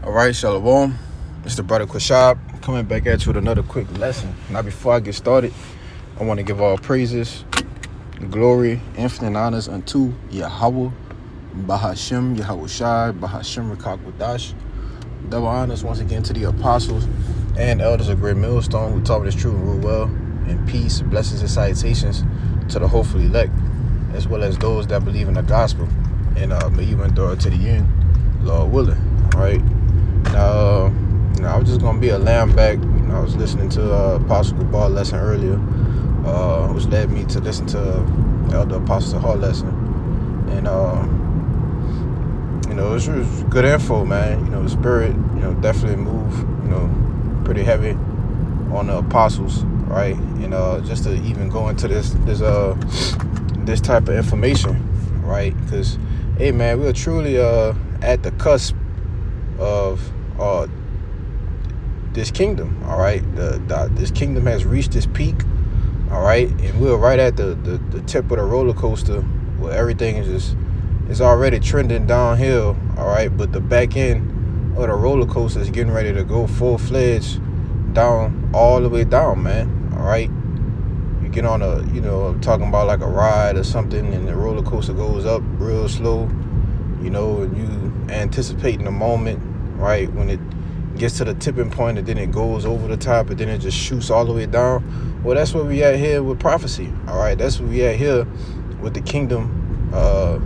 All right, Shalom. It's the brother Quashab coming back at you with another quick lesson. Now, before I get started, I want to give all praises, glory, infinite honors unto Yahweh, Bahashem, Yahweh Shai, Bahashem Rakak Wadash. Double honors once again to the apostles and elders of Great Millstone who taught me this truth and rule well. And peace, blessings, and salutations to the hopefully elect, as well as those that believe in the gospel. And may you endure to the end, Lord willing. All right. Now, I was just gonna be a lamb back. I was listening to Apostle Gabar lesson earlier, which led me to listen to Elder Apostle Hall lesson, and it was good info, man. The spirit, definitely moved, pretty heavy on the apostles, right? And just to even go into this type of information, right? Because, hey, man, we're truly at the cusp of this kingdom, all right? This kingdom has reached its peak, all right? And we're right at the tip of the roller coaster where everything is already trending downhill, all right? But the back end of the roller coaster is getting ready to go full-fledged down, all the way down, man, all right? You get on I'm talking about like a ride or something, and the roller coaster goes up real slow, and you anticipating the moment, right, when it gets to the tipping point, and then it goes over the top, and then it just shoots all the way down. Well, that's where we at here with prophecy, all right? That's where we at here with the kingdom, the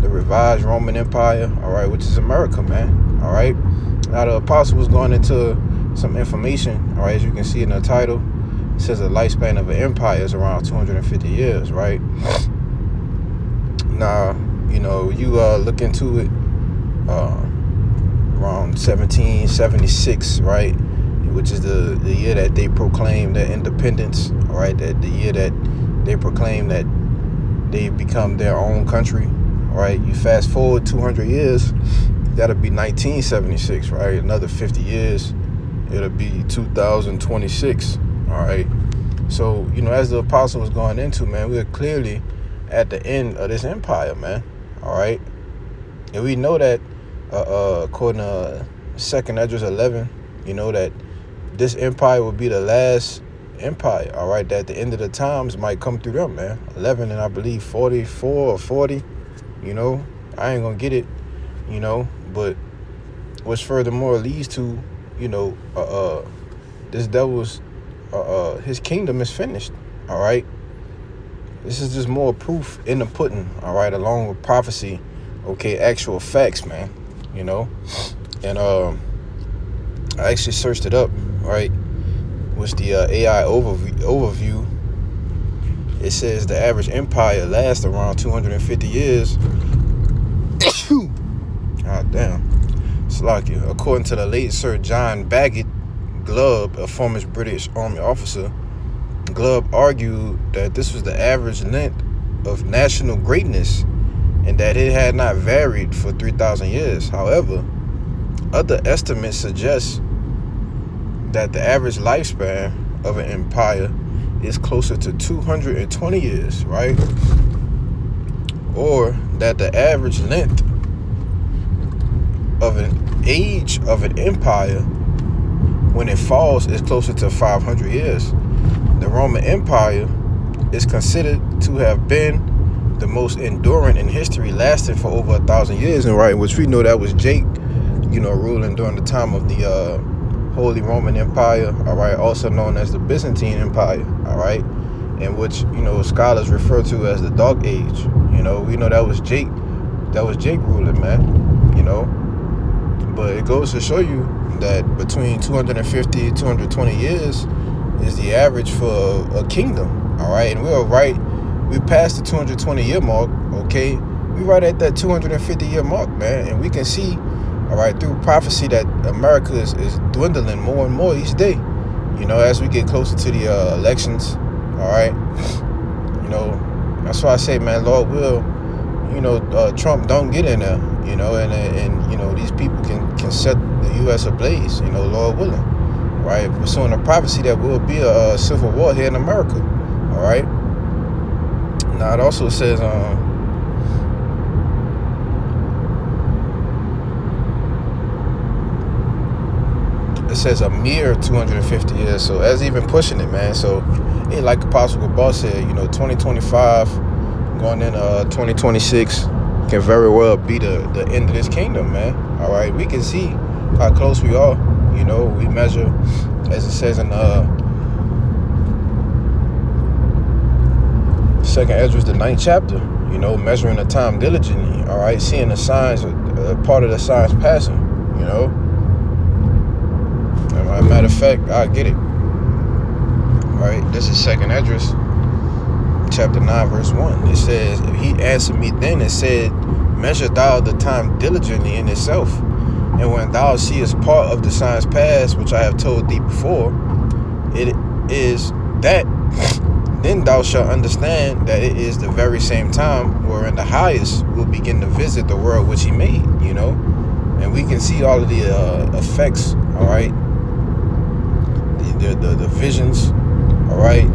revised Roman Empire, all right, which is America, man, all right? Now, the apostle was going into some information, all right, as you can see in the title. It says the lifespan of an empire is around 250 years, right? Now, you look into it, around 1776, right, which is the year that they proclaimed their independence, all right, that the year that they proclaimed that they become their own country, all right? You fast forward 200 years, that'll be 1976, right? Another 50 years, it'll be 2026, all right? So, as the apostle was going into, man, we're clearly at the end of this empire, man, all right? And we know that, according to 2nd Esdras 11, that this empire will be the last empire, all right, that the end of the times might come through them, man. 11 and I believe 44 or 40, I ain't gonna get it, but which furthermore leads to, this devil's, his kingdom is finished, all right? This is just more proof in the pudding, all right, along with prophecy, okay, actual facts, man, and I actually searched it up, right? Which the AI overview, it says the average empire lasts around 250 years. God damn. Slakia. According to the late Sir John Bagot Glubb, a former British Army officer, Glubb argued that this was the average length of national greatness and that it had not varied for 3,000 years. However, other estimates suggest that the average lifespan of an empire is closer to 220 years, right? Or that the average length of an age of an empire when it falls is closer to 500 years. The Roman Empire is considered to have been the most enduring in history, lasting for over 1,000 years, and right, which we know that was Jake, ruling during the time of the Holy Roman Empire, all right, also known as the Byzantine Empire, all right, in which, scholars refer to as the Dark Age. We know that was Jake ruling, man, but it goes to show you that between 250 220 years is the average for a kingdom, all right, and we passed the 220 year mark, okay, we right at that 250 year mark, man, and we can see, all right, through prophecy that America is dwindling more and more each day, as we get closer to the elections, all right, that's why I say, man, Lord will, Trump don't get in there, and these people can set the U.S. ablaze, Lord willing, right, pursuing a prophecy that will be a civil war here in America, all right. Now, it also says, says a mere 250 years. So that's even pushing it, man. So, hey, like Apostle Gabal said, 2025 going into 2026 can very well be the end of this kingdom, man. All right, we can see how close we are. We measure, as it says in 2nd Esdras, the 9th chapter, measuring the time diligently, all right, seeing the signs, part of the signs passing, As a matter of fact, I get it. All right, this is 2nd Esdras, chapter 9, verse 1. It says, he answered me then and said, measure thou the time diligently in itself, and when thou seest part of the signs past, which I have told thee before, it is that then thou shalt understand that it is the very same time wherein the highest will begin to visit the world which he made, and we can see all of the effects, all right, the visions, all right,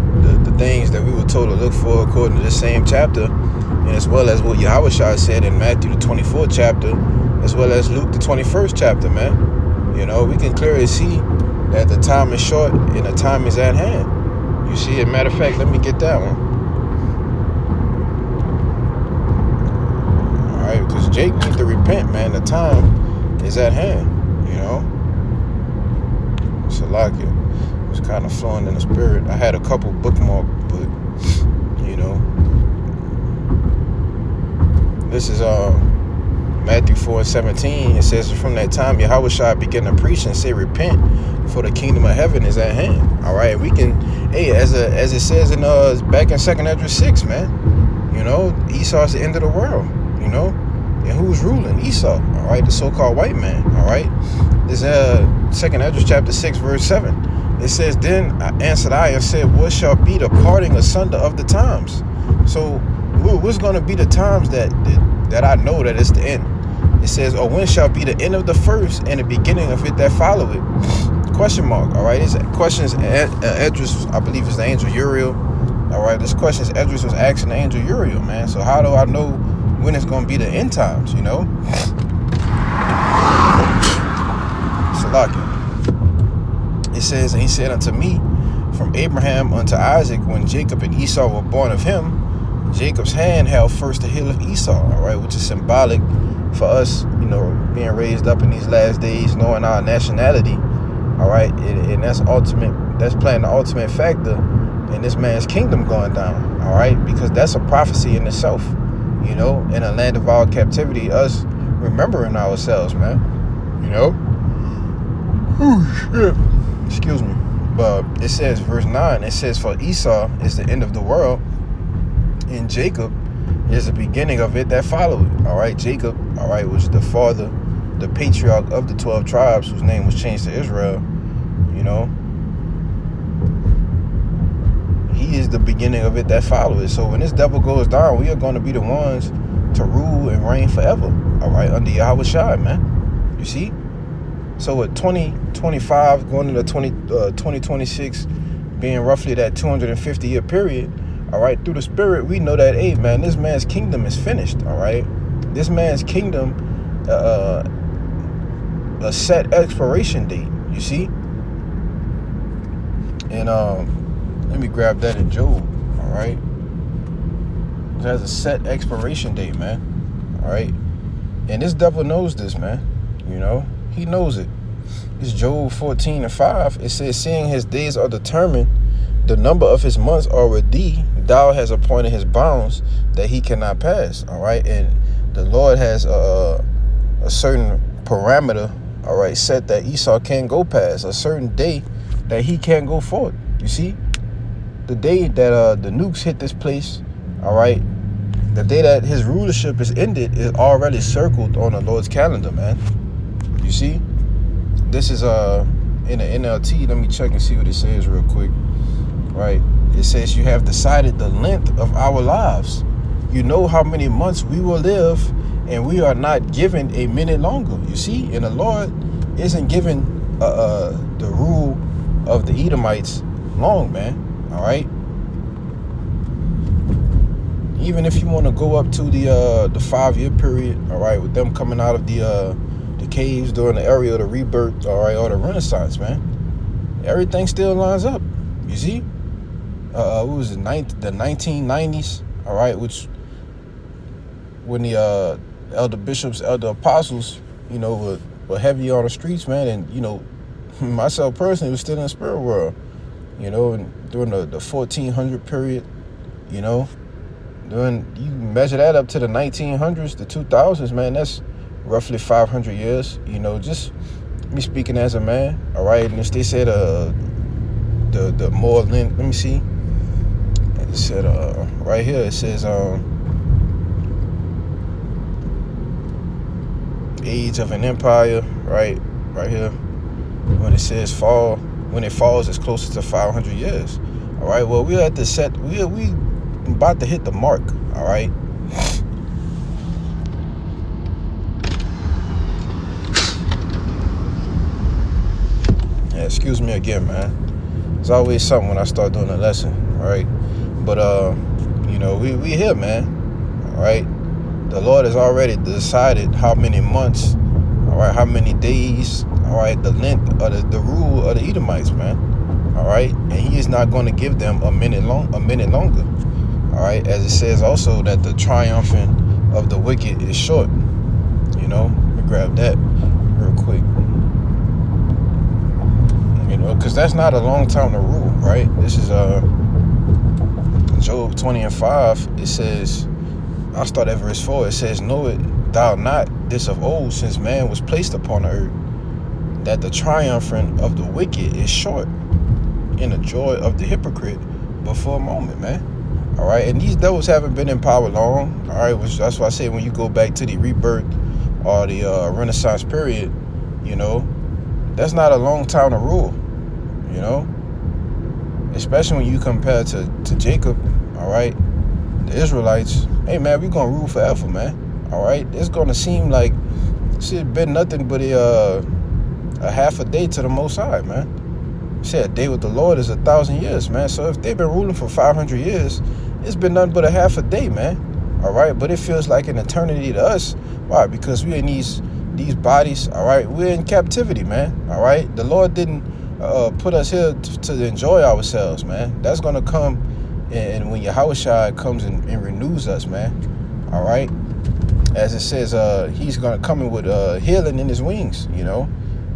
the things that we were told to look for according to this same chapter, and as well as what Yahushua said in Matthew the 24th chapter, as well as Luke the 21st chapter, man. We can clearly see that the time is short and the time is at hand. You see, as a matter of fact, let me get that one. All right, because Jake needs to repent, man. The time is at hand, Salakia. It's kind of flowing in the spirit. I had a couple bookmarked, but, this is Matthew 4:17. It says, from that time Yahushua began to preach and say, repent, for the kingdom of heaven is at hand. All right, we can, as it says in back in 2nd Esdras 6, man, Esau's the end of the world, and who's ruling? Esau, all right, the so-called white man, all right. This 2nd Esdras chapter 6, verse 7. It says, then answered I and said, what shall be the parting asunder of the times? So what's going to be the times that I know that it's the end? It says, or when shall be the end of the first and the beginning of it that follow it? Question mark. All right, this question is Esdras, I believe it's the angel Uriel. All right, this question is Esdras was asking the angel Uriel, man. So how do I know when it's going to be the end times, Salakia. It says, and he said unto me, from Abraham unto Isaac, when Jacob and Esau were born of him, Jacob's hand held first the heel of Esau, all right, which is symbolic for us, being raised up in these last days, knowing our nationality, all right, and that's playing the ultimate factor in this man's kingdom going down, all right, because that's a prophecy in itself, in a land of our captivity, us remembering ourselves, man, Oh, shit. Excuse me. But it says, verse 9, it says, for Esau is the end of the world, and Jacob is the beginning of it that followed. All right, Jacob, all right, was the father, the patriarch of the 12 tribes whose name was changed to Israel. He is the beginning of it that followed it. So when this devil goes down, we are going to be the ones to rule and reign forever. All right, under Yahushua, man. You see? So with 2025 going into 2026 being roughly that 250-year period, all right, through the spirit, we know that, hey, man, this man's kingdom is finished, all right? This man's kingdom, a set expiration date, you see? And let me grab that in Job, all right? It has a set expiration date, man, all right? And this devil knows this, man, he knows it. It's Job 14:5. It says, seeing his days are determined, the number of his months are with thee, thou hast appointed his bounds that he cannot pass. All right, and the Lord has a certain parameter, all right, set that Esau can't go past, a certain day that he can't go forward. You see, the day that the nukes hit this place, all right, the day that his rulership is ended is already circled on the Lord's calendar, man. You see, this is in the NLT. Let me check and see what it says real quick. Right, it says, you have decided the length of our lives. You know how many months we will live, and we are not given a minute longer. You see, and the Lord isn't given the rule of the Edomites long, man. All right. Even if you want to go up to the 5-year period, all right, with them coming out of the the caves during the era of the rebirth, all right, or the Renaissance, man. Everything still lines up. You see? What was it, the 1990s, all right, which when the elder bishops, elder apostles, you know, were heavy on the streets, man, and, you know, myself personally was still in the spirit world, you know, and during the 1400 period, you know, you measure that up to the 1900s, the 2000s, man, that's roughly 500 years, you know, just me speaking as a man, all right, and they said the more, let me see, it said, right here, it says, age of an empire, right here, when it says when it falls, it's closer to 500 years, all right, well, we're at the we about to hit the mark, all right. Yeah, excuse me again, man. It's always something when I start doing a lesson, all right. But you know, we here, man, all right. The Lord has already decided how many months, all right, how many days, all right, the length of the rule of the Edomites, man, all right, and He is not going to give them a minute longer. All right, as it says also that the triumphing of the wicked is short. You know, let me grab that real quick. You know, because that's not a long time to rule, right? This is Job 20:5. It says, I'll start at verse 4. It says, know it thou not this of old, since man was placed upon the earth, that the triumphing of the wicked is short, and the joy of the hypocrite but for a moment, man. All right, and these devils haven't been in power long. All right, that's why I say when you go back to the rebirth or the Renaissance period, you know, that's not a long time to rule, you know, especially when you compare to Jacob. All right, the Israelites, hey man, we're gonna rule forever, man. All right, it's gonna seem like it's been nothing but a half a day to the Most High, man. Say a day with the Lord is 1,000 years, man. So if they've been ruling for 500 years, it's been nothing but a half a day, man. All right, but it feels like an eternity to us. Why? Because we're in these bodies. All right, we're in captivity, man. All right, the Lord didn't put us here to enjoy ourselves, man. That's gonna come, and when Yahushua comes and renews us, man. All right, as it says, He's gonna come in with healing in His wings. You know,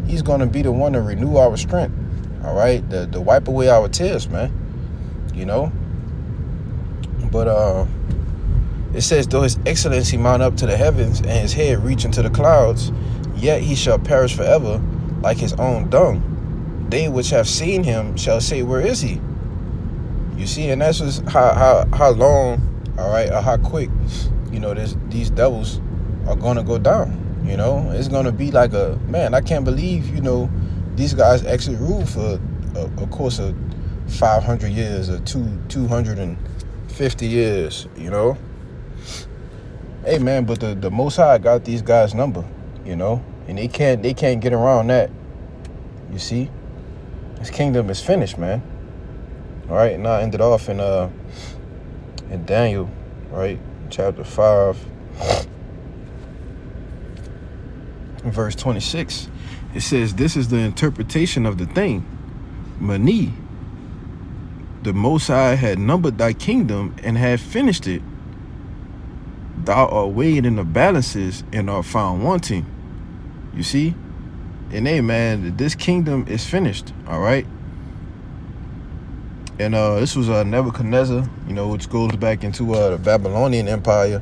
He's gonna be the one to renew our strength. All right, to wipe away our tears, man. You know, but it says, though His excellency mount up to the heavens and His head reach into the clouds, yet He shall perish forever like His own dung. They which have seen Him shall say, where is He? You see, and that's just how long, all right, or how quick, you know, these devils are gonna go down. You know, it's gonna be like man, I can't believe, you know, these guys actually ruled for a course of 500 years or 250 years, you know. Hey man, but the Most High got these guys' number, you know, and they can't get around that. You see, His kingdom is finished, man. All right, and I ended off in Daniel, right, chapter 5, verse 26. It says, this is the interpretation of the thing. Mani, the Most High had numbered thy kingdom and had finished it. Thou art weighed in the balances and art found wanting. You see? And hey, man, this kingdom is finished, all right? And this was Nebuchadnezzar, you know, which goes back into the Babylonian Empire,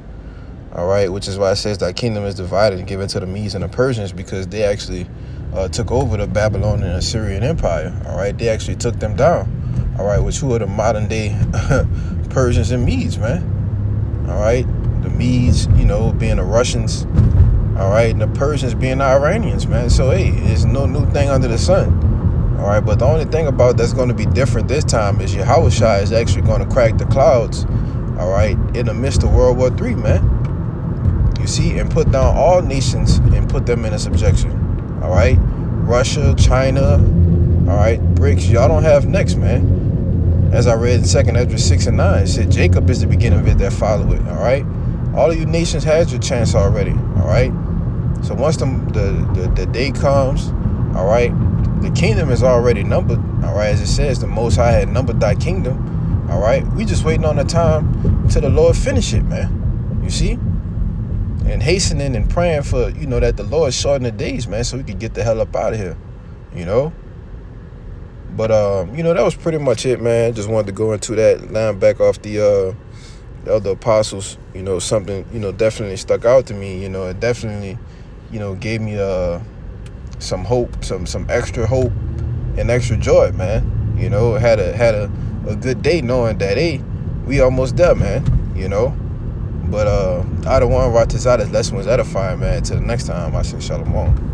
all right, which is why it says that kingdom is divided and given to the Medes and the Persians, because they actually took over the Babylonian and Assyrian Empire, all right? They actually took them down, all right, which who are the modern day Persians and Medes, man, all right? The Medes, you know, being the Russians, all right, and the Persians being the Iranians, man. So, hey, there's no new thing under the sun, all right? But the only thing about that's going to be different this time is Yahushua is actually going to crack the clouds, all right, in the midst of World War III, man. You see, and put down all nations and put them in a subjection, all right? Russia, China, all right, BRICS, y'all don't have next, man. As I read in 2nd Ezra 6 and 9, it said Jacob is the beginning of it that follow it, all right? All of you nations had your chance already, all right? So once the day comes, all right, the kingdom is already numbered, all right, as it says, the Most High had numbered thy kingdom, all right. We just waiting on the time till the Lord finish it, man. You see? And hastening and praying for, that the Lord shorten the days, man, so we could get the hell up out of here, But, that was pretty much it, man. Just wanted to go into that, line back off the other apostles. Something, definitely stuck out to me. It definitely, gave me some hope, some extra hope and extra joy, man. Had a good day knowing that, hey, we almost there, man, But I don't want to rot this out. This lesson was edifying, man. Till the next time, I say shalom.